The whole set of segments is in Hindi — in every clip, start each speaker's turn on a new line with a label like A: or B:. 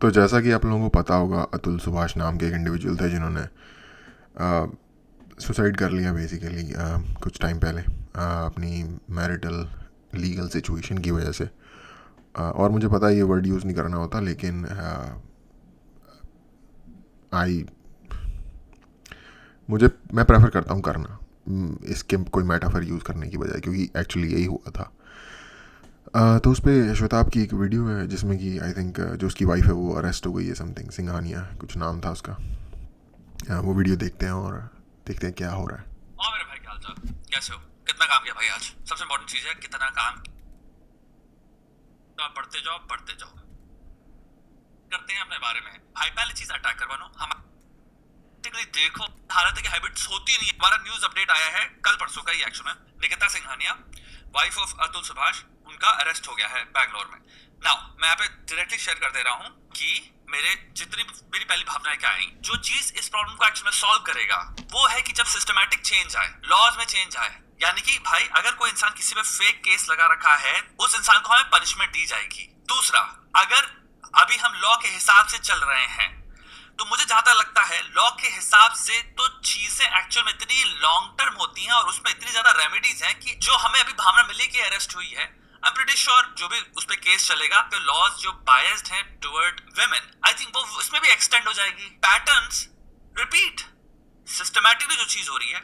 A: तो जैसा कि आप लोगों को पता होगा, अतुल सुभाष नाम के एक इंडिविजुअल थे जिन्होंने सुसाइड कर लिया बेसिकली कुछ टाइम पहले अपनी मैरिटल लीगल सिचुएशन की वजह से। और मुझे पता है ये वर्ड यूज़ नहीं करना होता, लेकिन मैं प्रेफर करता हूँ करना इसके कोई मेटाफर यूज़ करने की बजाय, क्योंकि एक्चुअली यही हुआ था। तो उस पर श्वेताब की एक वीडियो है जिसमें कि आई थिंक जो उसकी वाइफ है वो अरेस्ट हो गई है, समथिंग सिंघानिया कुछ नाम था उसका। वो वीडियो देखते हैं और देखते हैं क्या हो रहा है।
B: हाँ मेरे भाई, क्या हाल चाल, कैसे हो? कितना काम किया भाई आज? सबसे इम्पोर्टेंट चीज है कितना काम। तो आप बढ़ते जाओ करते हैं अपने बारे में। भाई पहली चीज अटैक करवानो हम देखो, हालांकि की हैबिट्स होती नहीं है। हमारा न्यूज अपडेट आया है कल परसों का ही एक्शन है। निकिता सिंघानिया, वाइफ ऑफ अतुल सुभाष, उनका अरेस्ट हो गया है बैंगलोर में। नाउ मैं यहाँ पे डायरेक्टली शेयर कर दे रहा हूँ कि मेरी पहली भावनाएं क्या आई। जो चीज इस प्रॉब्लम को एक्चुअली में सॉल्व करेगा वो है कि जब सिस्टमैटिक चेंज आए, लॉज में चेंज आए। यानी कि भाई अगर कोई इंसान किसी पे फेक केस लगा रखा है, उस इंसान को हमें पनिशमेंट दी जाएगी। दूसरा, अगर अभी हम लॉ के हिसाब से चल रहे हैं तो मुझे जहां तक लगता है लॉ के हिसाब से तो चीजें एक्चुअल में इतनी लॉन्ग टर्म होती हैं और उसमें इतनी ज्यादा रेमेडीज हैं कि जो हमें अभी भावना मिली कि अरेस्ट हुई है, आई एम प्रीटी श्योर जो भी उस पे केस चलेगा तो लॉज जो बायस्ड हैं टुवर्ड वुमेन, आई थिंक वो उसमें भी एक्सटेंड हो जाएगी। पैटर्न्स रिपीट, सिस्टमैटिकली जो चीज हो रही है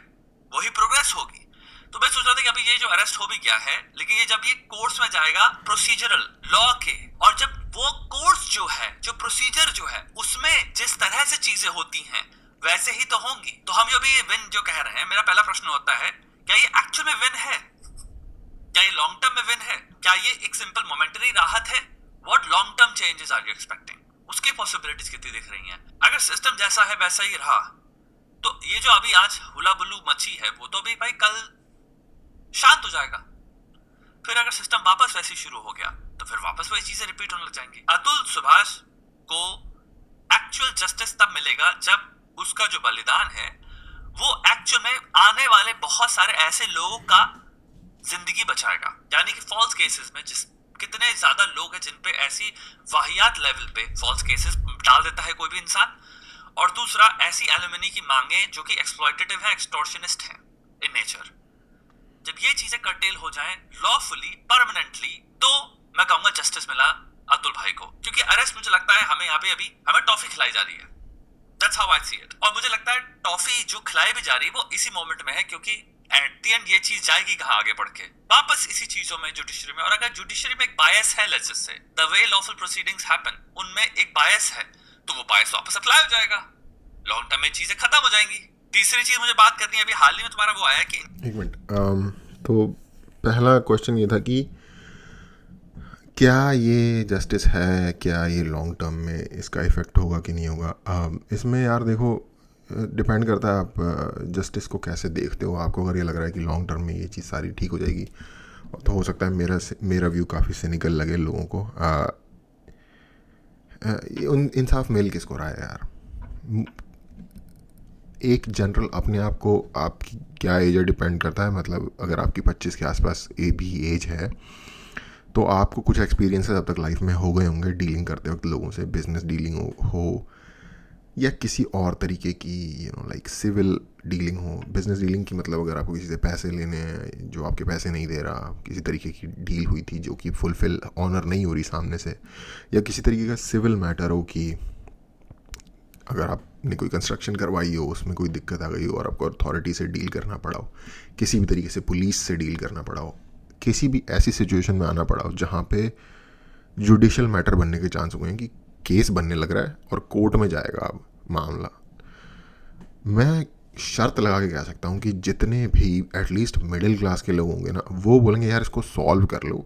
B: वही प्रोग्रेस होगी। तो मैं सोच रहा था कि अभी ये जो अरेस्ट हो भी गया है, लेकिन ये जब ये कोर्ट्स में जाएगा प्रोसीजरल लॉ के, और जब वो कोर्ट्स जो है, जो प्रोसीजर जो है उसमें जिस तरह से चीजें होती हैं वैसे ही तो होंगी। तो हम जो भी विन जो कह रहे हैं, मेरा पहला प्रश्न होता है क्या ये एक्चुअल में विन है? क्या ये लॉन्ग टर्म में विन है? क्या ये एक सिंपल मोमेंटरी राहत है? What long term changes are you expecting? उसकी पॉसिबिलिटीज कितनी दिख रही हैं? अगर सिस्टम जैसा है वैसा ही रहा तो ये जो अभी आज हुला बुल्लू मची है वो तो भी भाई कल शांत हो जाएगा। फिर अगर सिस्टम वापस वैसे शुरू हो गया तो फिर वापस वही चीजें रिपीट होने लग जाएंगी। अतुल सुभाष को एक्चुअल जस्टिस तब मिलेगा जब उसका जो बलिदान है वो एक्चुअल में आने वाले बहुत सारे ऐसे लोगों का जिंदगी बचाएगा। यानी कि फॉल्स केसेस में जिस कितने ज्यादा लोग हैं जिन पे ऐसी वाहियात लेवल पे फॉल्स केसेस डाल देता है कोई भी इंसान, और दूसरा ऐसी एलिमनी की मांगे जो कि एक्सप्लॉयटेटिव है, एक्सटॉर्शनिस्ट है इन नेचर। जब ये चीजें कर्टेल हो जाएं लॉफुली, परमानेंटली, तो मैं कहूंगा जस्टिस मिला अतुल भाई को। क्योंकि अरेस्ट मुझे लगता है हमें यहाँ पे अभी हमें टॉफी खिलाई जा रही है। That's how I see it। और मुझे लगता है टॉफी जो खिलाई भी जा रही है वो इसी मोमेंट में है, क्योंकि एट द एंड ये चीज जाएगी कहाँ आगे बढ़ के? वापस इसी चीजों में, जुडिशरी में। और अगर जुडिशरी में एक बायस है, let's just say the way lawful proceedings happen, उनमें एक बायस है, तो वो बायस वापस अप्लाई हो जाएगा, लॉन्ग टर्म में चीजें खत्म हो जाएंगी। तीसरी चीज मुझे बात करनी है, अभी हाल ही में तुम्हारा वो आया कि
A: एक मिनट, तो पहला क्वेश्चन ये था कि क्या ये जस्टिस है, क्या ये लॉन्ग टर्म में इसका इफ़ेक्ट होगा कि नहीं होगा। इसमें यार देखो, डिपेंड करता है आप जस्टिस को कैसे देखते हो। आपको अगर ये लग रहा है कि लॉन्ग टर्म में ये चीज़ सारी ठीक हो जाएगी, तो हो सकता है मेरा व्यू काफ़ी सिनिकल लगे लोगों को। इंसाफ मिल किसको रहा है यार? एक जनरल अपने आप को, आपकी क्या एज है डिपेंड करता है। मतलब अगर आपकी 25 के आसपास भी एज है तो आपको कुछ एक्सपीरियंसेस अब तक लाइफ में हो गए होंगे डीलिंग करते वक्त लोगों से, बिजनेस डीलिंग हो या किसी और तरीके की लाइक सिविल डीलिंग हो। बिजनेस डीलिंग की मतलब अगर आपको किसी से पैसे लेने हैं जो आपके पैसे नहीं दे रहा, किसी तरीके की डील हुई थी जो कि फुलफिल ऑनर नहीं हो रही सामने से, या किसी तरीके का सिविल मैटर हो कि अगर आपने कोई कंस्ट्रक्शन करवाई हो, उसमें कोई दिक्कत आ गई हो और आपको अथॉरिटी से डील करना पड़ा हो, किसी भी तरीके से पुलिस से डील करना पड़ा हो, किसी भी ऐसी सिचुएशन में आना पड़ा हो जहाँ पे जुडिशियल मैटर बनने के चांस हुए हैं कि केस बनने लग रहा है और कोर्ट में जाएगा अब मामला, मैं शर्त लगा के कह सकता हूँ कि जितने भी एटलीस्ट मिडिल क्लास के लोग होंगे ना, वो बोलेंगे यार इसको सॉल्व कर लो,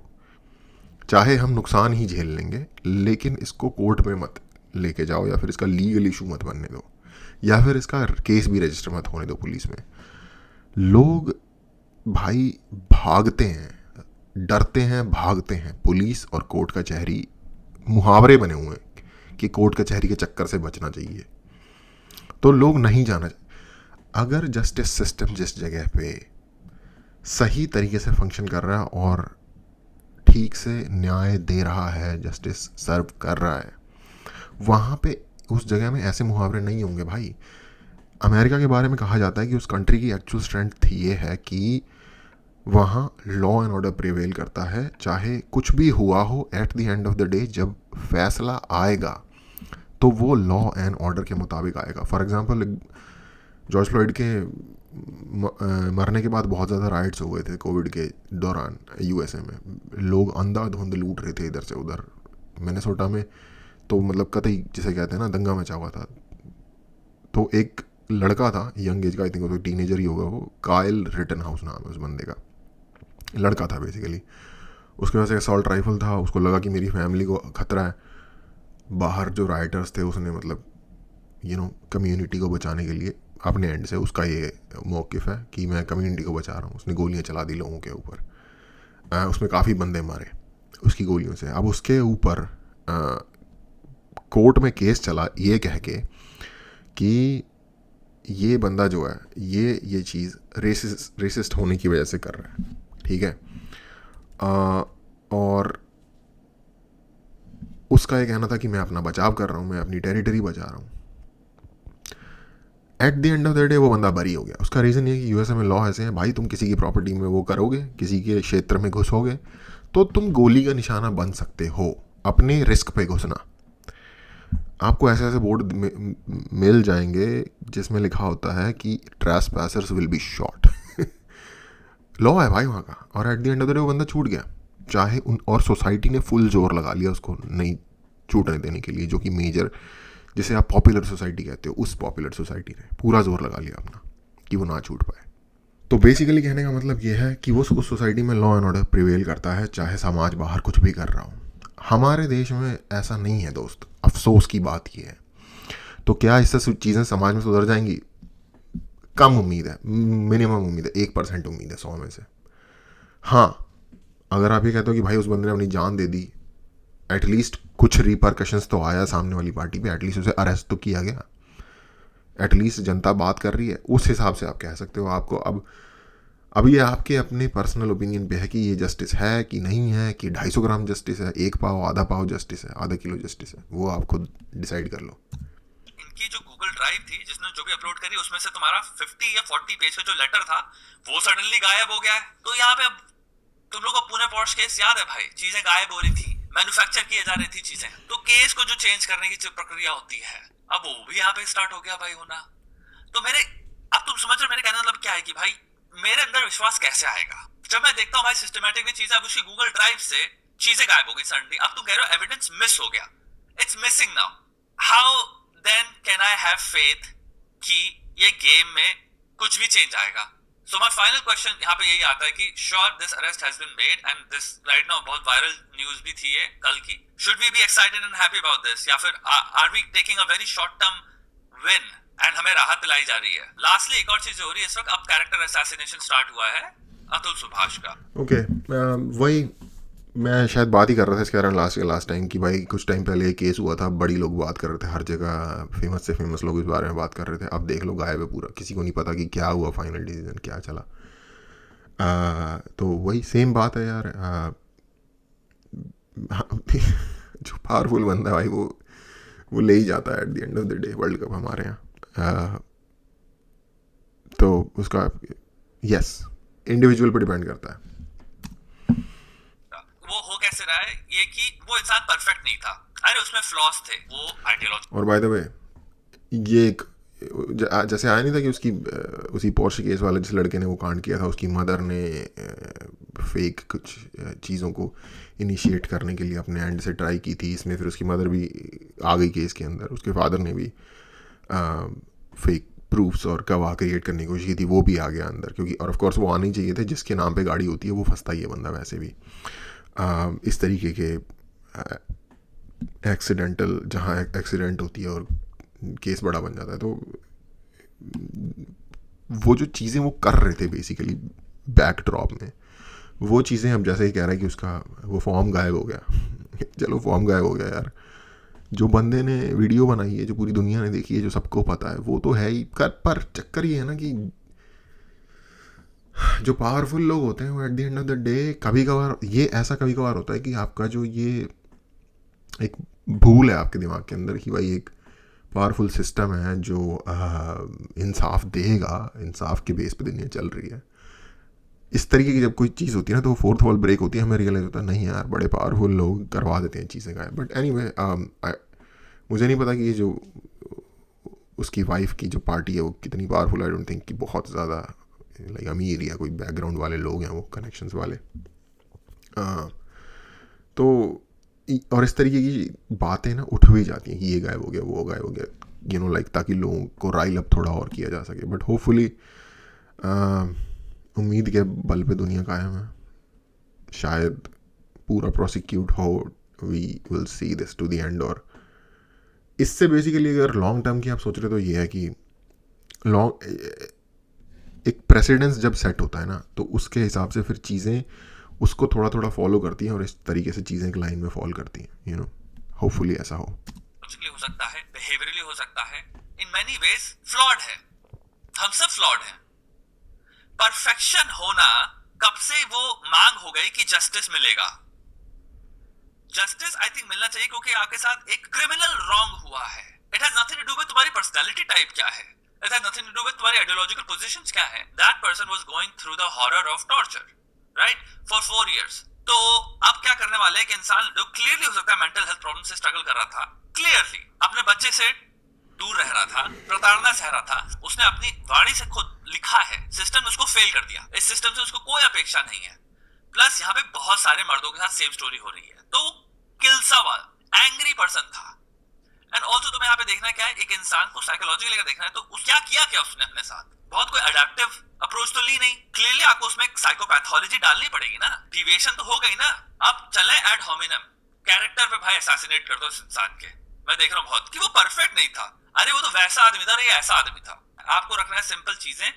A: चाहे हम नुकसान ही झेल लेंगे, लेकिन इसको कोर्ट में मत लेके जाओ, या फिर इसका लीगल इशू मत बनने दो, या फिर इसका केस भी रजिस्टर मत होने दो पुलिस में। लोग भाई भागते हैं, डरते हैं, भागते हैं। पुलिस और कोर्ट कचहरी मुहावरे बने हुए हैं कि कोर्ट कचहरी के चक्कर से बचना चाहिए, तो लोग नहीं जाना। अगर जस्टिस सिस्टम जिस जगह पे सही तरीके से फंक्शन कर रहा है और ठीक से न्याय दे रहा है, जस्टिस सर्व कर रहा है, वहाँ पे उस जगह में ऐसे मुहावरे नहीं होंगे भाई। अमेरिका के बारे में कहा जाता है कि उस कंट्री की एक्चुअल स्ट्रेंथ ये है कि वहाँ लॉ एंड ऑर्डर प्रिवेल करता है, चाहे कुछ भी हुआ हो, at the end of the day जब फैसला आएगा तो वो लॉ एंड ऑर्डर के मुताबिक आएगा। फॉर एग्जांपल जॉर्ज फ्लॉयड के मरने के बाद बहुत ज़्यादा राइट्स हो गए थे कोविड के दौरान यूएसए में, लोग अंधाधुंध लूट रहे थे इधर से उधर। मिनेसोटा में तो मतलब कतई जिसे कहते हैं ना दंगा मचा हुआ था। तो एक लड़का था यंग एज का, आई थिंक वो टीनेजर ही होगा, वो काइल रिटनहाउस नाम है उस बंदे का, लड़का था बेसिकली। उसके पास एक असॉल्ट राइफल था, उसको लगा कि मेरी फैमिली को खतरा है। बाहर जो राइटर्स थे उसने मतलब कम्युनिटी को बचाने के लिए अपने एंड से, उसका ये मौक़िफ़ है कि मैं कम्युनिटी को बचा रहा हूँ, उसने गोलियाँ चला दी लोगों के ऊपर। उसमें काफ़ी बंदे मारे उसकी गोलियों से। अब उसके ऊपर कोर्ट में केस चला ये कह के कि ये बंदा जो है ये चीज़ रेसिस्ट होने की वजह से कर रहा है, ठीक है। और उसका ये कहना था कि मैं अपना बचाव कर रहा हूँ, मैं अपनी टेरिटरी बचा रहा हूँ। At the end of the day वो बंदा बरी हो गया। उसका रीज़न ये कि यूएसए में लॉ ऐसे हैं भाई, तुम किसी की प्रॉपर्टी में वो करोगे, किसी के क्षेत्र में घुसोगे तो तुम गोली का निशाना बन सकते हो, अपने रिस्क पे घुसना। आपको ऐसे ऐसे बोर्ड मिल जाएंगे जिसमें लिखा होता है कि ट्रेसपैसर्स विल बी शॉट। लॉ है भाई वहाँ का। और at the end of the day वो बंदा छूट गया, चाहे और सोसाइटी ने फुल जोर लगा लिया उसको नहीं छूटने देने के लिए, जो कि मेजर जिसे आप पॉपुलर सोसाइटी कहते हो, उस पॉपुलर सोसाइटी ने पूरा जोर लगा लिया अपना कि वो ना छूट पाए। तो बेसिकली कहने का मतलब ये है कि वो उस सोसाइटी में लॉ एंड ऑर्डर प्रिवेल करता है, चाहे समाज बाहर कुछ भी कर रहा हो। हमारे देश में ऐसा नहीं है दोस्त, अफसोस की बात ये है। तो क्या इससे चीज़ें समाज में सुधर जाएंगी? कम उम्मीद है, मिनिमम उम्मीद है, 1% उम्मीद है 100 में से। हाँ, अगर आप ये कहते हो कि भाई उस बंदे ने अपनी जान दे दी, एटलीस्ट कुछ रिपरकशंस तो आया सामने वाली पार्टी पे, एटलीस्ट उसे अरेस्ट तो किया गया, एटलीस्ट जनता बात कर रही है, उस हिसाब से आप कह सकते हो। आपको अब ये आपके अपने पर्सनल ओपिनियन पे है कि ये जस्टिस है कि नहीं है, कि 250 ग्राम जस्टिस है, 1 पाव आधा पाव जस्टिस है, आधा किलो जस्टिस है, वो आप खुद डिसाइड कर लो।
B: इनकी जो गूगल ड्राइव थी जिसने जो भी अपलोड करी उसमें से तुम्हारा 50 या 40 पेज का जो लेटर था वो सडनली गायब हो गया है। तो यहाँ पे तुम लोगों को पुणे पॉश केस याद है भाई, चीजें गायब हो रही थी, मैन्युफैक्चर किए जा रही थी चीजें, तो केस को जो चेंज करने की जो प्रक्रिया होती है अब वो भी यहाँ पे स्टार्ट हो गया भाई होना। तो अब तुम समझ रहे हो मेरे कहने मतलब क्या है कि भाई मेरे अंदर विश्वास कैसे आएगा जब मैं देखता हूँ भाई सिस्टमैटिकली चीजें, अब उसकी गूगल ड्राइव से चीजें गायब हो गई सडनली। अब तुम कह रहे हो एविडेंस मिस हो गया, it's missing now, how then can I have faith कि ये गेम में कुछ भी चेंज आएगा? So my final question यहाँ पे यही आता है कि sure this arrest has been made and this right now बहुत viral news भी थी ये कल की, should we be excited and happy about this या फिर are we taking a very short term win and हमें राहत दिलाई जा रही है? Lastly एक और चीज हो रही है इस वक्त, अब character assassination start हुआ है अतुल सुभाष का।
A: ओके, वही मैं शायद बात ही कर रहा था इसके कारण लास्ट टाइम कि भाई कुछ टाइम पहले एक केस हुआ था, बड़ी लोग बात कर रहे थे, हर जगह फेमस से फेमस लोग इस बारे में बात कर रहे थे। अब देख लो गायब है पूरा, किसी को नहीं पता कि क्या हुआ, फाइनल डिसीजन क्या चला। तो वही सेम बात है यार। जो पावरफुल बंदा है भाई वो ले ही जाता है at the end of the day world cup हमारे यहाँ। तो उसका यस इंडिविजुअल पर डिपेंड करता है।
B: वो हो कैसे रहा है ये कि वो इंसान परफेक्ट नहीं था, अरे उसमें फ्लॉज थे, वो आइडियोलॉजी।
A: और बाय द वे ये एक जैसे आया नहीं था कि उसकी उसी पोर्श केस वाले जिस लड़के ने वो कांड किया था, उसकी मदर ने फेक कुछ चीज़ों को इनिशिएट करने के लिए अपने एंड से ट्राई की थी। इसमें फिर उसकी मदर भी आ गई केस के अंदर, उसके फादर ने भी फेक प्रूफ्स और गवाह क्रिएट करने की कोशिश की थी, वो भी आ गया अंदर। क्योंकि और ऑफ कोर्स वो आने ही चाहिए थे, जिसके नाम पे गाड़ी होती है वो फंसता ही है बंदा वैसे भी। इस तरीके के एक्सीडेंटल जहाँ एक्सीडेंट होती है और केस बड़ा बन जाता है, तो वो जो चीज़ें वो कर रहे थे बेसिकली बैकड्रॉप में, वो चीज़ें अब जैसे ही कह रहा है कि उसका वो फॉर्म गायब हो गया। चलो फॉर्म गायब हो गया यार, जो बंदे ने वीडियो बनाई है, जो पूरी दुनिया ने देखी है, जो सबको पता है, वो तो है ही। पर चक्कर ये है ना कि जो पावरफुल लोग होते हैं वो at the end of the day कभी कभार ये ऐसा कभी कभार होता है कि आपका जो ये एक भूल है आपके दिमाग के अंदर कि भाई एक पावरफुल सिस्टम है जो इंसाफ देगा, इंसाफ के बेस पे दुनिया चल रही है। इस तरीके की जब कोई चीज़ होती है ना तो वो फोर्थ वॉल ब्रेक होती है, हमें रियलाइज़ होता है नहीं यार बड़े पावरफुल लोग करवा देते हैं चीज़ें का। बट एनीवे मुझे नहीं पता कि ये जो उसकी वाइफ की जो पार्टी है वो कितनी पावरफुल। आई डोंट थिंक कि बहुत ज़्यादा लाइक अमीर या कोई बैकग्राउंड वाले लोग हैं वो, कनेक्शंस वाले। तो और इस तरीके की बातें ना उठ भी जाती हैं कि ये गायब हो गया, वो गायब हो गया, यू नो लाइक, ताकि लोगों को राइल अप थोड़ा और किया जा सके। बट होपफुली उम्मीद के बल पे दुनिया कायम है, शायद पूरा प्रोसिक्यूट हो, we will see this to the end. और इससे बेसिकली अगर लॉन्ग टर्म की आप सोच रहे हो तो ये है कि एक प्रेसिडेंस जब सेट होता है ना तो उसके हिसाब से फिर चीज़ें उसको थोड़ा थोड़ा फॉलो करती हैं और इस तरीके से चीज़ें एक लाइन में फॉल करती हैं, यू नो। होपफुली ऐसा हो।
B: लॉजिकली हो सकता है, बिहेवियरली हो सकता है, इन मेनी वेज फ्लॉड है। हम सब फ्लॉड हैं। परफेक्शन होना कब से वो मांग हो गई कि जस्टिस मिलेगा। जस्टिस आई थिंक मिलना चाहिए क्योंकि आपके साथ एक क्रिमिनल रॉन्ग हुआ है। It has nothing to do with तुम्हारी पर्सनालिटी टाइप क्या है, it has nothing to do with तुम्हारी आइडियोलॉजिकल पोजीशंस क्या है। That person was going through the horror of torture right for 4 years। तो अब क्या करने वाले हैं कि इंसान जो क्लियरली हो सकता है मेंटल हेल्थ प्रॉब्लम से स्ट्रगल कर रहा था, क्लियरली अपने बच्चे से दूर रह रहा था, प्रताड़ना सह रहा था, उसने अपनी वाणी से खुद लिखा है, सिस्टम ने उसको फेल कर दिया, इस सिस्टम से उसको कोई अपेक्षा नहीं है। प्लस यहाँ पे बहुत सारे मर्दों के साथ सेम स्टोरी हो रही है, तो किलसावाल एंग्री पर्सन था। एंड ऑल्सो तुम्हें यहाँ पे देखना क्या है, एक इंसान को साइकोलॉजी लेकर देखना है, तो क्या किया क्या उसने अपने साथ, बहुत कोई अडेप्टिव अप्रोच तो ली नहीं। क्लियरली आपको उसमें साइकोपैथोलॉजी डालनी पड़ेगी ना, डिविएशन तो हो गई ना। अब चले एड होमिनम कैरेक्टर पे भाई असैसिनेट कर दो इस इंसान के। मैं देख रहा हूँ बहुत कि वो परफेक्ट नहीं था, अरे वो तो वैसा आदमी था, ये ऐसा आदमी था। आपको रखना है सिंपल चीजें,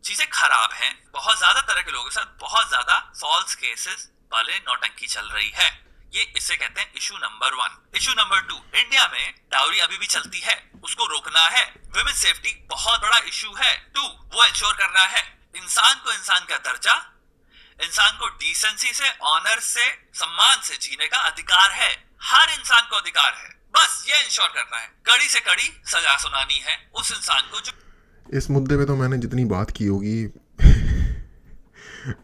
B: चीजें खराब हैं, बहुत ज्यादा तरह के लोगों के साथ बहुत ज्यादा फॉल्स केसेस वाले नौटंकी चल रही है। ये इसे कहते हैं issue number 1। Issue number 2, India में डाउरी अभी भी चलती है, उसको रोकना है। विमेन सेफ्टी बहुत बड़ा इशू है। 2, वो इंश्योर करना है इंसान को इंसान का दर्जा, इंसान को डिसेंसी से, ऑनर से, सम्मान से जीने का अधिकार है। हर इंसान को अधिकार है, बस ये इंश्योर करना है। कड़ी से कड़ी सजा सुनानी है उस इंसान को जो।
A: इस मुद्दे पे तो मैंने जितनी बात की होगी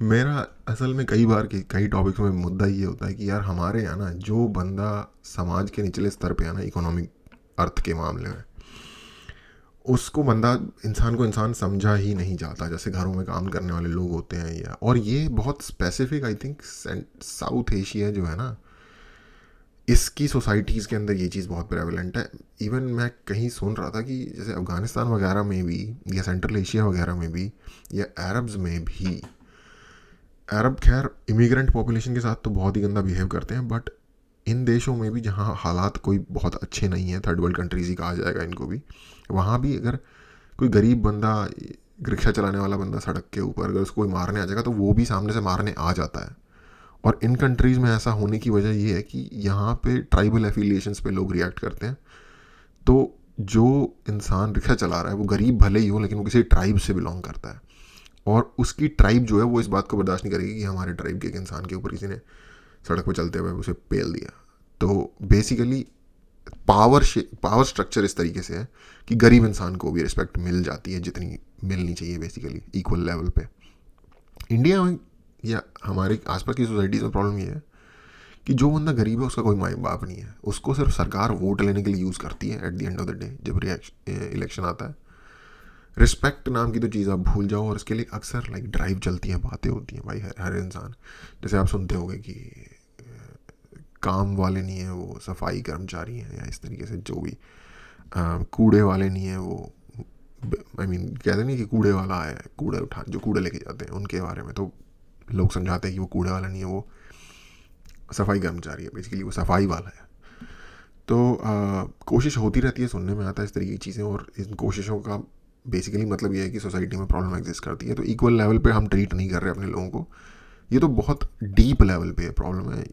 A: मेरा असल में कई टॉपिक्स में मुद्दा ये होता है कि यार हमारे यहाँ ना जो बंदा समाज के निचले स्तर पे है ना, इकोनॉमिक अर्थ के मामले में, उसको बंदा इंसान को इंसान समझा ही नहीं जाता। जैसे घरों में काम करने वाले लोग होते हैं या, और ये बहुत specific I think south Asia जो है ना, इसकी सोसाइटीज़ के अंदर ये चीज़ बहुत प्रेवलेंट है। इवन मैं कहीं सुन रहा था कि जैसे अफ़गानिस्तान वगैरह में भी या सेंट्रल एशिया वगैरह में भी या अरब्स में भी, अरब खैर इमिग्रेंट पॉपुलेशन के साथ तो बहुत ही गंदा बिहेव करते हैं, बट इन देशों में भी जहाँ हालात कोई बहुत अच्छे नहीं हैं, थर्ड वर्ल्ड कंट्रीज़ ही कहा जाएगा इनको भी, वहाँ भी अगर कोई गरीब बंदा, रिक्शा चलाने वाला बंदा सड़क के ऊपर अगर उसको कोई मारने आ जाएगा तो वो भी सामने से मारने आ जाता है। और इन कंट्रीज़ में ऐसा होने की वजह ये है कि यहाँ पे ट्राइबल एफिलिएशंस पे लोग रिएक्ट करते हैं। तो जो इंसान रिक्शा चला रहा है वो गरीब भले ही हो, लेकिन वो किसी ट्राइब से बिलोंग करता है, और उसकी ट्राइब जो है वो इस बात को बर्दाश्त नहीं करेगी कि हमारे ट्राइब के एक इंसान के ऊपर किसी ने सड़क पर चलते हुए उसे पेल दिया। तो बेसिकली पावर स्ट्रक्चर इस तरीके से है कि गरीब इंसान को भी रिस्पेक्ट मिल जाती है जितनी मिलनी चाहिए, बेसिकली इक्वल लेवल पे। इंडिया में या हमारे आसपास की सोसाइटीज़ में प्रॉब्लम ये है कि जो बंदा गरीब है उसका कोई माँ बाप नहीं है, उसको सिर्फ सरकार वोट लेने के लिए यूज़ करती है। At the end of the day जब इलेक्शन आता है, रिस्पेक्ट नाम की तो चीज़ आप भूल जाओ, और इसके लिए अक्सर लाइक ड्राइव चलती हैं, बातें होती हैं भाई। हर इंसान, जैसे आप सुनते होंगे कि काम वाले नहीं है वो सफाई कर्मचारी हैं, या इस तरीके से जो भी कूड़े वाले नहीं है वो, आई मीन कहते नहीं कि कूड़े वाला है, कूड़े उठा जो कूड़े लेके जाते हैं उनके बारे में तो लोग समझाते हैं कि वो कूड़े वाला नहीं है, वो सफाई कर्मचारी है, बेसिकली वो सफाई वाला है। तो कोशिश होती रहती है, सुनने में आता है इस तरीके की चीज़ें, और इन कोशिशों का बेसिकली मतलब ये है कि सोसाइटी में प्रॉब्लम एग्जिस्ट करती है, तो इक्वल लेवल पे हम ट्रीट नहीं कर रहे अपने लोगों को। ये तो बहुत डीप लेवल पे प्रॉब्लम है,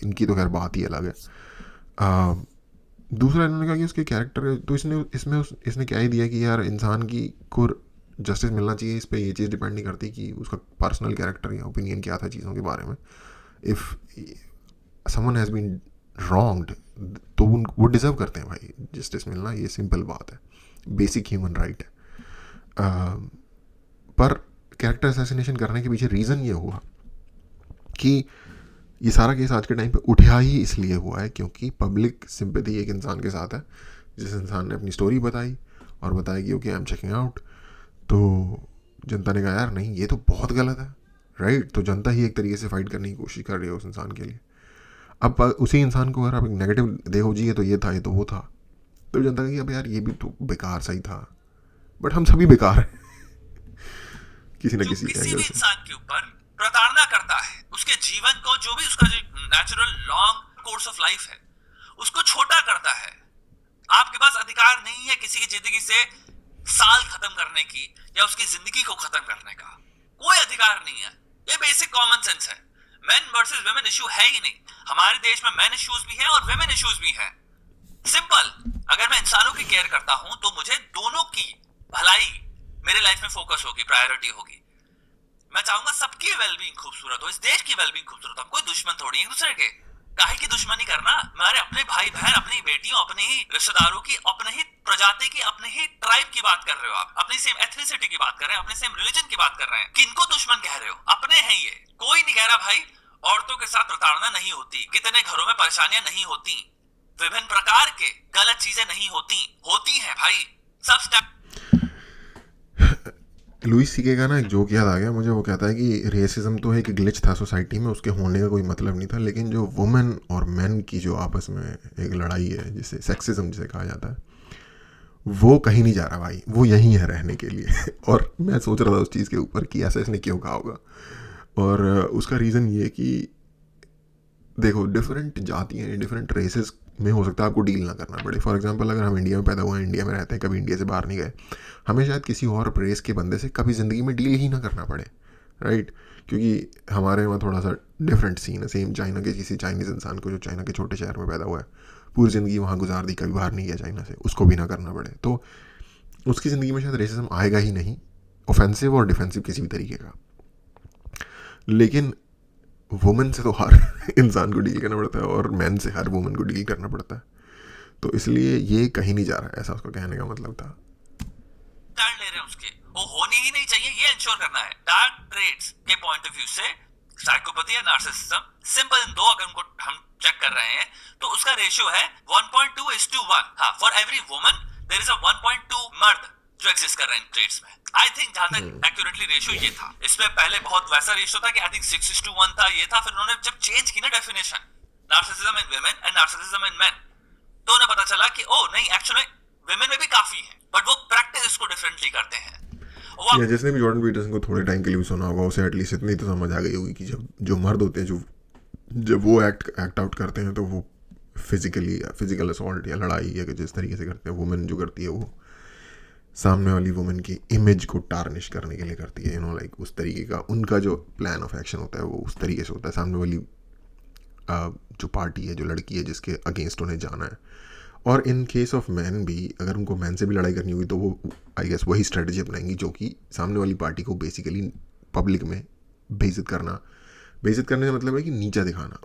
A: इनकी तो खैर बात ही अलग है। दूसरा इन्होंने कहा कि उसके कैरेक्टर, तो इसने क्या ही दिया कि यार इंसान की को जस्टिस मिलना चाहिए, इस पर ये चीज़ डिपेंड नहीं करती कि उसका पर्सनल कैरेक्टर या ओपिनियन क्या था चीज़ों के बारे में। If someone has been wronged, तो वो डिज़र्व करते हैं भाई जस्टिस मिलना, ये सिंपल बात है, बेसिक ह्यूमन राइट है। पर कैरेक्टर असैसिनेशन करने के पीछे रीज़न ये हुआ कि ये सारा केस आज के टाइम पे उठा ही इसलिए हुआ है क्योंकि पब्लिक सिंपैथी एक इंसान के साथ है, जिस इंसान ने अपनी स्टोरी बताई और बताया कि okay I am checking out, तो जनता ने कहा यार नहीं ये तो बहुत गलत है, राइट। तो जनता ही एक तरीके से फाइट करने की कोशिश कर रही है उस इंसान के लिए। अब उसी इंसान को अगर आप एक नेगेटिव देखो जी ये तो ये था, ये तो वो था, तो जनता कहेगी अब यार ये भी तो बेकार सही था। बट हम सभी बेकार हैं किसी न किसी
B: किसी
A: एंगल
B: भी
A: से।
B: इंसान के ऊपर प्रताड़ना करता है, उसके जीवन को, जो भी उसका natural long course of life है, उसको छोटा करता है। आपके पास अधिकार नहीं है किसी की जिंदगी से साल खत्म करने की या उसकी जिंदगी को खत्म करने का, कोई अधिकार नहीं है। ये बेसिक कॉमन सेंस है। मेन वर्सेस वुमेन इशू है ही नहीं। हमारे देश में मेन इश्यूज भी हैं और वुमेन इश्यूज भी हैं। सिंपल, अगर मैं इंसानों की केयर करता हूं तो मुझे दोनों की भलाई मेरे लाइफ में फोकस होगी, प्रायोरिटी होगी। मैं चाहूंगा सबकी वेलबींग खूबसूरत हो, इस देश की वेलबींग खूबसूरत हो। हम कोई दुश्मन थोड़ी एक दूसरे के, काहे की दुश्मनी करना। हमारे अपने भाई बहन, अपनी बेटियों, अपने ही रिश्तेदारों की, अपने ही प्रजाति की, अपने ही ट्राइब की बात कर रहे हो आप, अपनी सेम एथनिसिटी की बात कर रहे हैं, अपने सेम रिलीजन की बात कर रहे हैं। किनको दुश्मन कह रहे हो? अपने हैं ये, कोई नहीं कह रहा भाई। औरतों के साथ प्रताड़ना नहीं होती, कितने घरों में परेशानियां नहीं होती, विभिन्न प्रकार के गलत चीजें नहीं होती हैं भाई, सब
A: लुइस सीके का ना एक जोक याद आ गया मुझे। वो कहता है कि रेसिज्म तो एक ग्लिच था सोसाइटी में, उसके होने का कोई मतलब नहीं था, लेकिन जो वुमेन और मेन की जो आपस में एक लड़ाई है जिसे सेक्सिज्म जिसे कहा जाता है, वो कहीं नहीं जा रहा भाई, वो यहीं है रहने के लिए। और मैं सोच रहा था उस चीज़ के ऊपर कि ऐसा इसने क्यों कहा होगा, और उसका रीज़न ये कि देखो डिफरेंट जातियाँ, डिफरेंट रेसेस में हो सकता है आपको डील ना करना पड़े। फॉर एग्जांपल अगर हम इंडिया में पैदा हुए हैं, इंडिया में रहते हैं, कभी इंडिया से बाहर नहीं गए, हमें शायद किसी और रेस के बंदे से कभी ज़िंदगी में डील ही ना करना पड़े, राइट। क्योंकि हमारे वहाँ थोड़ा सा डिफरेंट सीन है। सेम चाइना के किसी चाइनीज़ इंसान को जो चाइना के छोटे शहर में पैदा हुआ है, पूरी ज़िंदगी वहाँ गुजार दी, कभी बाहर नहीं गया चाइना से, उसको भी ना करना पड़े, तो उसकी ज़िंदगी में शायद रेसिज्म आएगा ही नहीं, ऑफेंसिव और डिफेंसिव किसी भी तरीके का। लेकिन वुमेन से तो हर इंसान को डील करना पड़ता है और मैन से हर वुमेन को डील करना पड़ता है, तो इसलिए ये कहीं नहीं जा रहा है, ऐसा उसका कहने का मतलब था।
B: स्टैंड ले रहे हैं उसके, वो होनी ही नहीं चाहिए, ये इंश्योर करना है। डार्क ट्रेड्स के पॉइंट ऑफ व्यू से साइकोपैथी या नार्सिसिज्म, सिंपल इन दो अगर उनको हम चेक कर रहे हैं तो उसका रेशियो है 1.2:1। हाँ, for every woman there is a 1.2 मर्द जो एग्जिस्ट कर रहे हैं इन ट्रेड्स में। आई थिंक जहां तक एक्यूरेटली रेशियो ये था। इसमें पहले बहुत वैसा रेशियो था कि आई थिंक 6:1 था, ये था। फिर उन्होंने जब चेंज की ना definition, narcissism in women and narcissism in main, तो उन्हें पता चला कि ओ नहीं, एक्चुअली वुमेन में भी काफी है, बट वो प्रैक्टिस इसको डिफरेंटली करते हैं।
A: या जिसने भी जॉर्डन पीटरसन को थोड़े टाइम के लिए भी सुना होगा, उसे एटलीस्ट इतनी तो समझ आ गई होगी कि जब मर्द होते हैं, जब वो एक्ट आउट करते हैं, तो वो फिजिकल असॉल्ट या लड़ाई या जिस तरीके से करते हैं, वुमेन जो करती है वो सामने वाली वुमेन की इमेज को टार्निश करने के लिए करती है, लाइक उस तरीके का उनका जो प्लान ऑफ एक्शन होता है वो उस तरीके से होता है। सामने वाली जो पार्टी है, जो लड़की है जिसके अगेंस्ट उन्हें जाना है। और इन केस ऑफ मैन भी, अगर उनको मैन से भी लड़ाई करनी होगी तो वो आई गेस वही स्ट्रेटजी अपनाएंगी, जो कि सामने वाली पार्टी को बेसिकली पब्लिक में बेइज्जत करने का मतलब है कि नीचा दिखाना,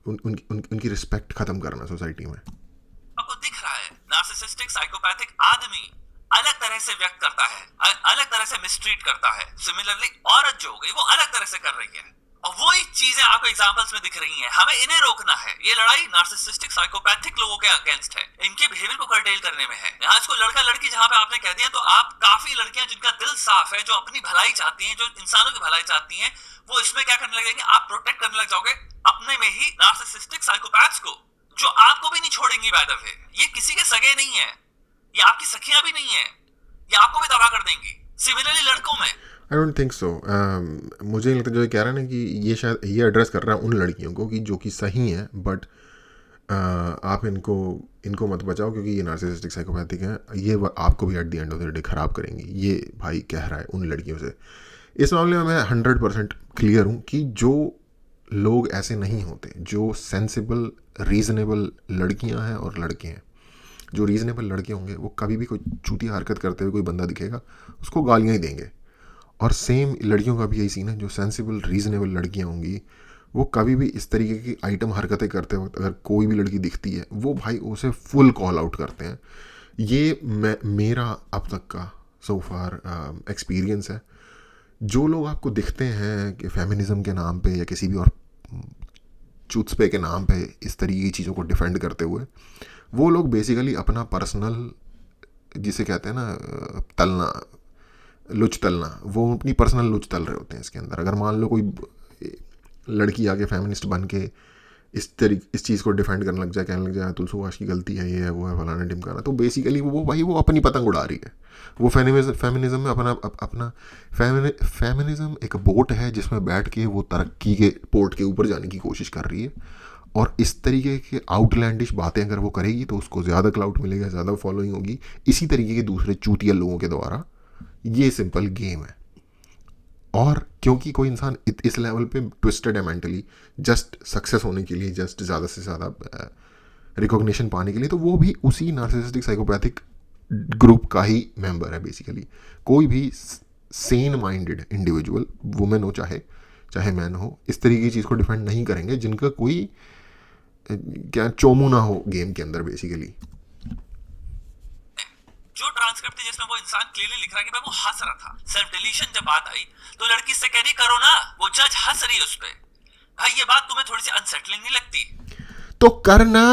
A: उनकी रिस्पेक्ट ख़त्म करना सोसाइटी में।
B: आपको दिख रहा है नार्सिसिस्टिक साइकोपैथिक आदमी अलग तरह से व्यक्त करता है, अलग तरह से मिसट्रीट करता है। सिमिलरली औरत जो हो गई वो अलग तरह से कर रही है, और वही चीजें आपको एग्जांपल्स में दिख रही हैं। हमें इन्हें रोकना है। ये लड़ाई नार्सिसिस्टिक साइकोपैथिक लोगों के अगेंस्ट है, इनके बिहेवियर को कर्टेल करने में है। आज को लड़का लड़की जहां पे आपने कह दिया, तो आप काफी लड़कियां जिनका दिल साफ है, जो अपनी भलाई चाहती हैं, जो इंसानों की भलाई चाहती हैं, वो इसमें क्या करने लगेंगे, आप प्रोटेक्ट करने लग जाओगे अपने में ही नार्सिसिस्टिक साइकोपैथ्स को, जो आपको भी नहीं छोड़ेंगी। बाय द वे, ये किसी के सगे नहीं है, ये आपकी सखियां भी नहीं है, ये आपको भी तबाह कर देंगी। सिमिलरली लड़कों में
A: आई डोंट थिंक सो। मुझे नहीं लगता, जो कह रहा है ना कि ये शायद ये एड्रेस कर रहा है उन लड़कियों को कि जो कि सही हैं, बट आप इनको मत बचाओ क्योंकि ये नार्सिसिस्टिक साइकोपैथिक हैं, ये आपको भी at the end of the day ख़राब करेंगी। ये भाई कह रहा है उन लड़कियों से। इस मामले में मैं 100% क्लियर हूँ कि जो लोग ऐसे नहीं होते, जो सेंसिबल रीज़नेबल लड़कियाँ हैं और लड़के हैं, जो रीज़नेबल लड़के होंगे वो कभी भी कोई चूतिया हरकत करते हुए कोई बंदा दिखेगा उसको गालियाँ ही देंगे। और सेम लड़कियों का भी यही सीन है, जो सेंसिबल रीज़नेबल लड़कियाँ होंगी वो कभी भी इस तरीके की आइटम हरकतें करते वक्त अगर कोई भी लड़की दिखती है, वो भाई उसे फुल कॉल आउट करते हैं। ये मेरा अब तक का सो फार एक्सपीरियंस है। जो लोग आपको दिखते हैं कि फेमिनिज्म के नाम पे या किसी भी और चुत्सपे के नाम पे इस तरीके की चीज़ों को डिफेंड करते हुए, वो लोग बेसिकली अपना पर्सनल, जिसे कहते हैं ना तलना, लुच तलना, वो अपनी पर्सनल लुच तल रहे होते हैं इसके अंदर। अगर मान लो कोई लड़की आके फेमिनिस्ट बन के इस चीज़ को डिफेंड करने लग जाए, कहने लग जाए तुलसीवास की गलती है, ये है वो है फलाना ढिमकाना, तो बेसिकली वो भाई वो अपनी पतंग उड़ा रही है। वो फेमिनिज्म में अपना फेमिनिज्म एक बोट है जिसमें बैठ के वो तरक्की के पोर्ट के ऊपर जाने की कोशिश कर रही है, और इस तरीके के आउटलैंडिश बातें अगर वो करेगी तो उसको ज़्यादा क्लाउड मिलेगा, ज़्यादा फॉलोइंग होगी इसी तरीके के दूसरे चूतिया लोगों के द्वारा। ये सिंपल गेम है। और क्योंकि कोई इंसान इस लेवल पे ट्विस्टेड है मेंटली, जस्ट सक्सेस होने के लिए, जस्ट ज़्यादा से ज़्यादा रिकॉग्निशन पाने के लिए, तो वो भी उसी नार्सिसिस्टिक साइकोपैथिक ग्रुप का ही मेंबर है बेसिकली। कोई भी सेन माइंडेड इंडिविजुअल, वुमेन हो चाहे मैन हो, इस तरीके की चीज़ को डिफेंड नहीं करेंगे जिनका कोई क्या चोमू ना हो गेम के अंदर बेसिकली।
B: जो ट्रांसक्रिप्ट है जिसमें वो इंसान क्लियरली लिख रहा है कि भाई वो हंस रहा था। सेल्फ डिलीशन जब बात आई तो लड़की से कह रही करो ना, वो जज हंस रही है उस पे। भाई ये बात तुम्हें थोड़ी सी अनसेटलिंग नहीं लगती?
A: तो करना,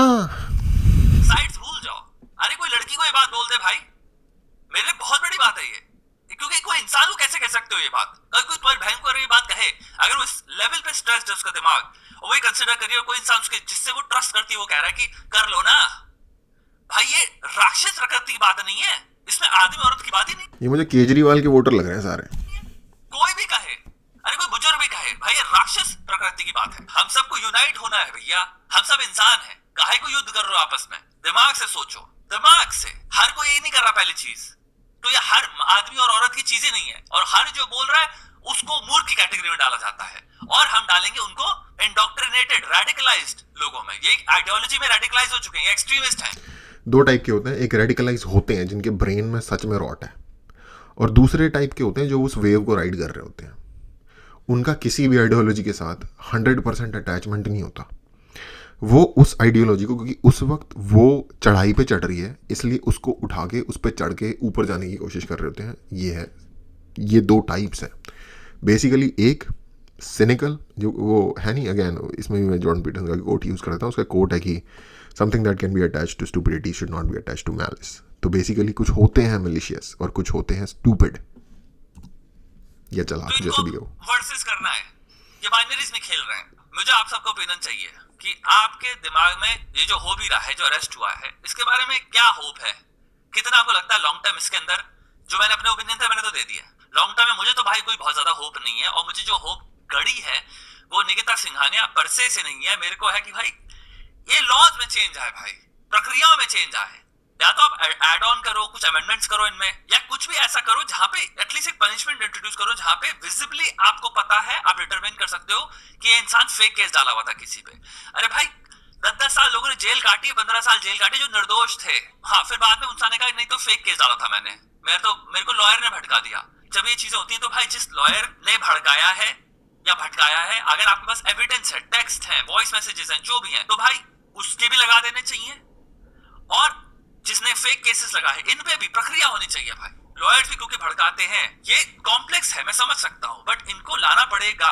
B: साइड्स भूल जाओ। अरे कोई लड़की को ये बात बोल दे भाई, मेरे लिए बहुत बड़ी बात है ये, क्योंकि कोई इंसान को कैसे कह सकते हो ये बात? अगर कोई तुम्हारी बहन को ये बात कहे, अगर वो इस लेवल पे स्ट्रेस्ड है उसका दिमाग, और वही कंसिडर करिए कोई इंसान उसके जिससे वो ट्रस्ट करती है वो कह रहा है कि कर लो ना, भाई ये राक्षस प्रकृति की बात नहीं है, इसमें आदमी औरत की बात ही नहीं।
A: ये मुझे केजरीवाल के वोटर लग रहे हैं सारे।
B: कोई भी कहे, अरे कोई बुजुर्ग भी कहे, भाई ये राक्षस प्रकृति की बात है। हम सबको यूनाइट होना है भैया, हम सब इंसान हैं, काहे को युद्ध कर रहे हो आपस में? दिमाग से सोचो, दिमाग से। हर कोई यही नहीं कर रहा पहली चीज, तो ये हर आदमी और औरत की चीजें नहीं है, और हर जो बोल रहा है उसको मूर्ख की कैटेगरी में डाला जाता है, और हम डालेंगे उनको इंडोक्ट्रिनेटेड रेडिकलाइज्ड लोगों में। ये आइडियोलॉजी में रेडिकलाइज हो चुके हैं, एक्सट्रीमिस्ट हैं।
A: दो टाइप के होते हैं, एक रेडिकलाइज होते हैं जिनके ब्रेन में सच में रॉट है, और दूसरे टाइप के होते हैं जो उस वेव को राइड कर रहे होते हैं। उनका किसी भी आइडियोलॉजी के साथ 100% अटैचमेंट नहीं होता। वो उस आइडियोलॉजी को, क्योंकि उस वक्त वो चढ़ाई पे चढ़ रही है, इसलिए उसको उठा के उस पर चढ़ के ऊपर जाने की कोशिश कर रहे होते हैं। ये दो टाइप्स हैं बेसिकली। एक सिनिकल, जो वो है नहीं, अगेन इसमें भी मैं जॉर्डन पीटरसन का कोट यूज़ करता हूँ। उसका कोट है कि something that can be attach to stupidity should not be attach to malice. तो बेसिकली कुछ होते हैं मैलिशियस और कुछ होते हैं स्टूपिड या चालाक,
B: तो
A: जैसे भी हो।
B: वर्सेस करना है, ये बाइनरीज में खेल रहे हैं। मुझे आप सबको ओपिनियन चाहिए कि आपके दिमाग में ये जो हो भी रहा है, जो अरेस्ट हुआ है, इसके बारे में क्या होप है? कितना आपको लगता है लॉन्ग टर्म इसके अंदर? जो मैंने अपने ओपिनियन था मैंने तो दे दिया। लॉन्ग टर्म में मुझे तो भाई कोई बहुत ज्यादा होप नहीं है, और मुझे जो होप गड़ी है वो निकिता सिंघानिया परसे से नहीं है। मेरे को है कि भाई ये लॉज में चेंज आए, भाई प्रक्रियाओं में चेंज आए। या तो आप एड ऑन करो, कुछ अमेंडमेंट्स करो इनमें, या कुछ भी ऐसा करो जहां पे एटलीस्ट एक पनिशमेंट इंट्रोड्यूस करो, जहां पे विजिबली आपको पता है, आप डिटरमाइन कर सकते हो कि ये इंसान फेक केस डाला हुआ था किसी पे। अरे भाई 10-10 साल लोगों ने जेल काटी, 15 साल जेल काटी जो निर्दोष थे। हाँ, फिर बाद में इंसान ने कहा नहीं तो फेक केस डाला था मैंने, मेरे को लॉयर ने भटका दिया। जब ये चीजें होती है तो भाई जिस लॉयर ने भड़काया है या भटकाया है, अगर आपके पास एविडेंस है, टेक्स्ट है, वॉइस मैसेजेस हैं, जो भी हैं, तो भाई उसके भी लगा देने चाहिए। और जिसने फेक केसेस लगाए इन पे भी प्रक्रिया होनी चाहिए भाई। लॉयर्स भी क्योंकि भड़काते हैं, ये कॉम्प्लेक्स है, मैं समझ सकता हूं, बट इनको लाना पड़ेगा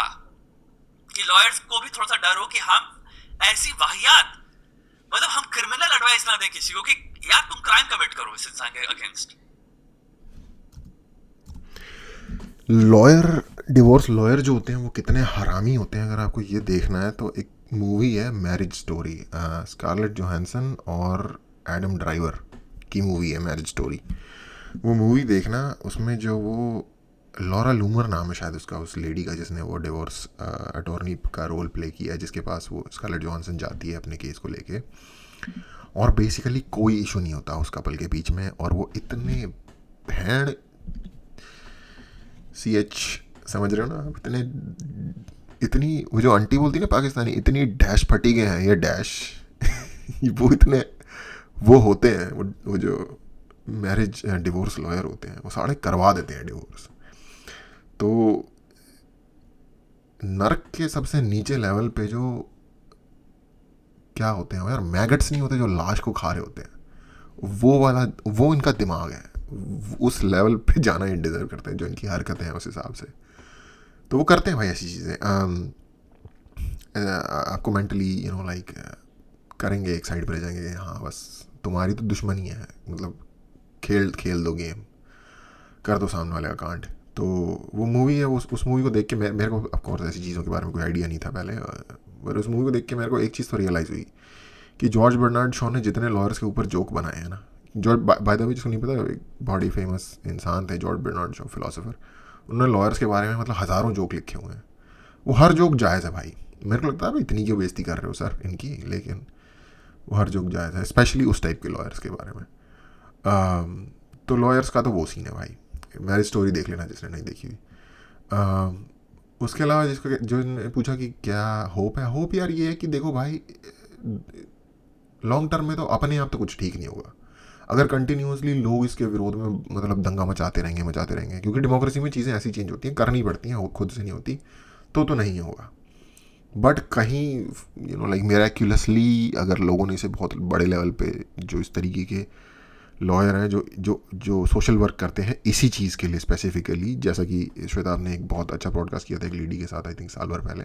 B: कि लॉयर्स को भी थोड़ा सा डर हो कि हम ऐसी वाहियात, मतलब हम क्रिमिनल एडवाइस ना दें किसी को कि यार तुम क्राइम कमिट करो इस इंसान के अगेंस्ट।
A: लॉयर, डिवोर्स लॉयर जो होते हैं वो कितने हरामी होते हैं, अगर आपको ये देखना है तो एक मूवी है मैरिज स्टोरी, स्कारलेट जोहानसन और एडम ड्राइवर की मूवी है मैरिज स्टोरी। वो मूवी देखना, उसमें जो वो लॉरा लूमर नाम है शायद उसका, उस लेडी का जिसने वो डिवोर्स अटॉर्नी का रोल प्ले किया है, जिसके पास वो स्कारलेट जोहानसन जाती है अपने केस को लेके, और बेसिकली कोई इशू नहीं होता उस कपल के बीच में, और वो इतने भैंड CH समझ रहे हो ना, इतनी वो जो आंटी बोलती है ना पाकिस्तानी, इतनी डैश फटी गए हैं ये डैश वो इतने वो होते हैं, वो जो मैरिज डिवोर्स लॉयर होते हैं, वो सारे करवा देते हैं डिवोर्स। तो नर्क के सबसे नीचे लेवल पे जो क्या होते हैं यार, मैगट्स नहीं होते जो लाश को खा रहे होते हैं, वो वाला, वो इनका दिमाग है। उस लेवल पे जाना ही डिजर्व करते हैं जो इनकी हरकतें हैं उस हिसाब से। तो वो करते हैं भाई ऐसी चीज़ें। आपको मेंटली लाइक करेंगे, एक साइड पर रह जाएंगे, हाँ बस तुम्हारी तो दुश्मनी है, मतलब खेल खेल दो गेम, कर दो सामने वाले का कांड। तो वो मूवी है, उस मूवी को देख के मेरे को ऑफकोर्स ऐसी चीज़ों के बारे में कोई आइडिया नहीं था पहले, पर उस मूवी को देख के मेरे को एक चीज़ तो रियलाइज़ हुई कि जॉर्ज बर्नार्ड शॉ ने जितने लॉयर्स के ऊपर जोक बनाए हैं ना, जॉर्ज, बाय द वे जिसको नहीं पता, एक बहुत ही फेमस इंसान थे जॉर्ज बर्नार्ड शॉ, फिलोसोफर। उन्होंने लॉयर्स के बारे में मतलब हज़ारों जोक लिखे हुए हैं। वो हर जोक जायज़ है भाई। मेरे को लगता है भाई इतनी क्यों बेइज्जती कर रहे हो सर इनकी, लेकिन वो हर जोक जायज़ है, स्पेशली उस टाइप के लॉयर्स के बारे में। तो लॉयर्स का तो वो सीन है भाई, मैरिज स्टोरी देख लेना जिसने नहीं देखी हुई। उसके अलावा जिसको जो ने पूछा कि क्या होप है, होप यार ये है कि देखो भाई, लॉन्ग टर्म में तो अपने आप तो कुछ ठीक नहीं होगा अगर कंटिन्यूसली लोग इसके विरोध में मतलब दंगा मचाते रहेंगे, क्योंकि डेमोक्रेसी में चीज़ें ऐसी चेंज होती हैं, करनी पड़ती हैं, खुद से नहीं होती, तो नहीं होगा। बट कहीं लाइक मेराक्यूलसली अगर लोगों ने इसे बहुत बड़े लेवल पे, जो इस तरीके के लॉयर हैं जो जो जो सोशल वर्क करते हैं इसी चीज़ के लिए स्पेसिफिकली, जैसा कि श्वेता आपने एक बहुत अच्छा पॉडकास्ट किया था एक लेडी के साथ, आई थिंक साल भर पहले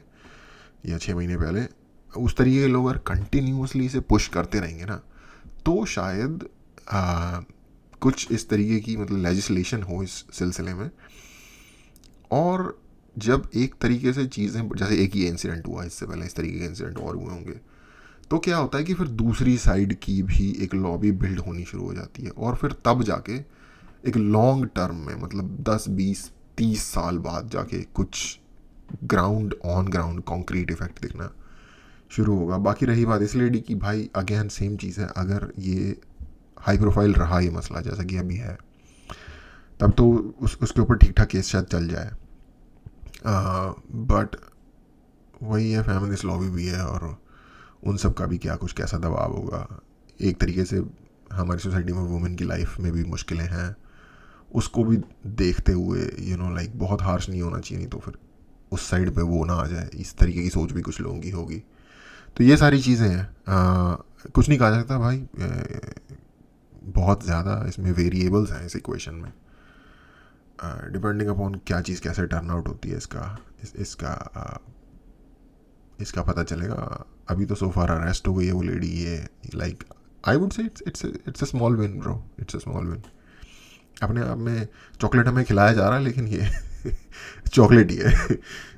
A: या 6 महीने पहले, उस तरीके के लोग अगर कंटिन्यूसली इसे पुश करते रहेंगे ना, तो शायद कुछ इस तरीके की मतलब लेजिस्लेशन हो इस सिलसिले में। और जब एक तरीके से चीज़ें, जैसे एक ही इंसिडेंट हुआ, इससे पहले इस तरीके के इंसिडेंट और हुए होंगे, तो क्या होता है कि फिर दूसरी साइड की भी एक लॉबी बिल्ड होनी शुरू हो जाती है, और फिर तब जाके एक लॉन्ग टर्म में मतलब 10-20-30 साल बाद जाके कुछ ऑन ग्राउंड कॉन्क्रीट इफेक्ट दिखना शुरू होगा। बाकी रही बात इस लेडी की, भाई अगेन सेम चीज़ है, अगर ये हाई प्रोफाइल रहा ये मसला जैसा कि अभी है, तब तो उसके ऊपर ठीक ठाक केस शायद चल जाए। बट वही है, फेमिनिस्ट लॉबी भी है, और उन सब का भी क्या कुछ कैसा दबाव होगा। एक तरीके से हमारी सोसाइटी में वुमेन की लाइफ में भी मुश्किलें हैं, उसको भी देखते हुए लाइक बहुत हार्श नहीं होना चाहिए, नहीं तो फिर उस साइड पे वो ना आ जाए, इस तरीके की सोच भी कुछ लोगों की होगी। तो ये सारी चीज़ें हैं, कुछ नहीं कहा जा सकता भाई, बहुत ज़्यादा इसमें वेरिएबल्स हैं इस इक्वेशन में, डिपेंडिंग अपॉन क्या चीज़ कैसे टर्न आउट होती है, इसका पता चलेगा। अभी तो सो फार अरेस्ट हो गई है वो लेडी, ये like I would say it's a small win bro, it's a small win. अपने आप में चॉकलेट हमें खिलाया जा रहा है, लेकिन ये चॉकलेट ही है,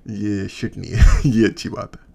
A: ये शिट नहीं है, ये अच्छी बात है।